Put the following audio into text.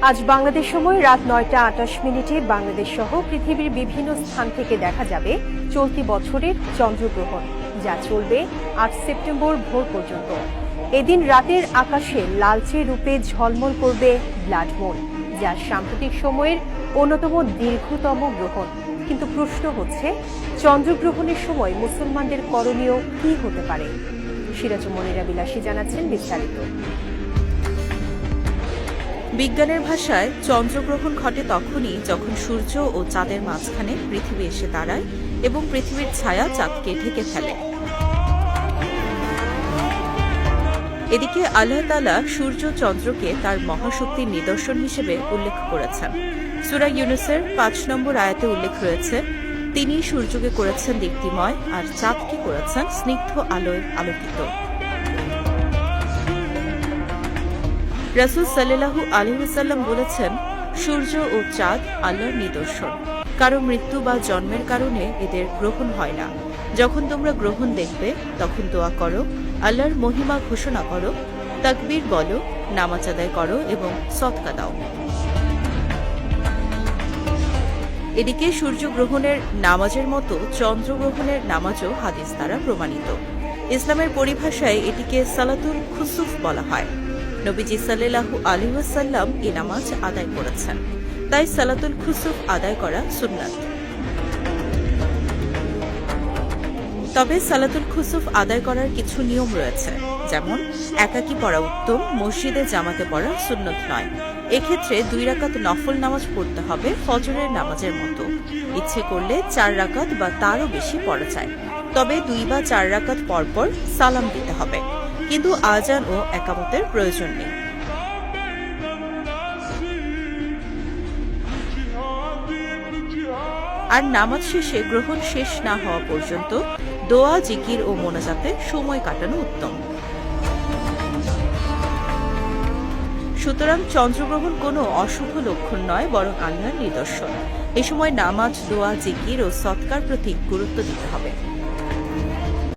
আজ বাংলাদেশ সময় রাত ৯টা ২৮ বাংলাদেশ সহ পৃথিবীর বিভিন্ন স্থান থেকে দেখা যাবে চলতি বছরের চন্দ্রগ্রহণ, যা চলবে ৮ সেপ্টেম্বর ভোর পর্যন্ত। এদিন রাতের আকাশে লালচে রূপে ঝলমল করবে ব্লাড মুন, যা সাম্প্রতিক সময়ের অন্যতম দীর্ঘতম গ্রহণ। কিন্তু প্রশ্ন হচ্ছে, চন্দ্রগ্রহণের সময় মুসলমানদের করণীয় কি হতে পারে? সিরাজুল মনিরা বিলাসী জানাচ্ছেন বিস্তারিত। বিজ্ঞানের ভাষায় চন্দ্রগ্রহণ ঘটে তখনই যখন সূর্য ও চাঁদের মাঝখানে পৃথিবী এসে দাঁড়ায় এবং পৃথিবীর ছায়া চাঁদকে ঢেকে ফেলে। এদিকে আল্লাহ তাআলা সূর্য চন্দ্রকে তার মহাশক্তির নিদর্শন হিসেবে উল্লেখ করেছেন। সূরা ইউনূসের ৫ নম্বর আয়াতে উল্লেখ রয়েছে, তিনি সূর্যকে করেছেন দীপ্তিময় আর চাঁদকে করেছেন স্নিগ্ধ আলোয় আলোকিত। রাসূল সাল্লাল্লাহু আলাইহি ওয়াসাল্লাম বলেছেন, সূর্য ও চাঁদ আল্লাহর নিদর্শন। কারো মৃত্যু বা জন্মের কারণে এদের গ্রহণ হয় না। যখন তোমরা গ্রহণ দেখবে তখন দোয়া করো, আল্লাহর মহিমা ঘোষণা করো, তাকবীর বলো, নামাজ আদায় করো এবং সদকা দাও। এদিকে সূর্যগ্রহণের নামাজের মতো চন্দ্রগ্রহণের নামাজও হাদিস দ্বারা প্রমাণিত। ইসলামের পরিভাষায় এটিকে সালাতুল খুসুফ বলা হয়। নবীজি সাল্লাল্লাহু আলাইহি ওয়াসাল্লাম এই নামাজ আদায় করেছেন, তাই সালাতুল খুসুফ আদায় করা সুন্নাত। তবে সালাতুল খুসুফ আদায় করার কিছু নিয়ম রয়েছে, যেমন একাকী পড়া উত্তম, মসজিদে জামাতে পড়া সুন্নত নয়। এক্ষেত্রে ২ রাকাত নফল নামাজ পড়তে হবে ফজরের নামাজের মতো। ইচ্ছে করলে ৪ রাকাত বা তারও বেশি পড়া যায়, তবে ২ বা ৪ রাকাত পরপর সালাম দিতে হবে, কিন্তু আজান ও একামতের প্রয়োজন নেই। আর নামাজ শেষে গ্রহণ শেষ না হওয়া পর্যন্ত দোয়া, জিকির ও মোনাজাতে সময় কাটানো উত্তম। সুতরাং চন্দ্রগ্রহণ কোনো অশুভ লক্ষণ নয়, বরং আল্লাহর নিদর্শন। এই সময় নামাজ, দোয়া, জিকির ও সৎকার প্রতি গুরুত্ব দিতে হবে।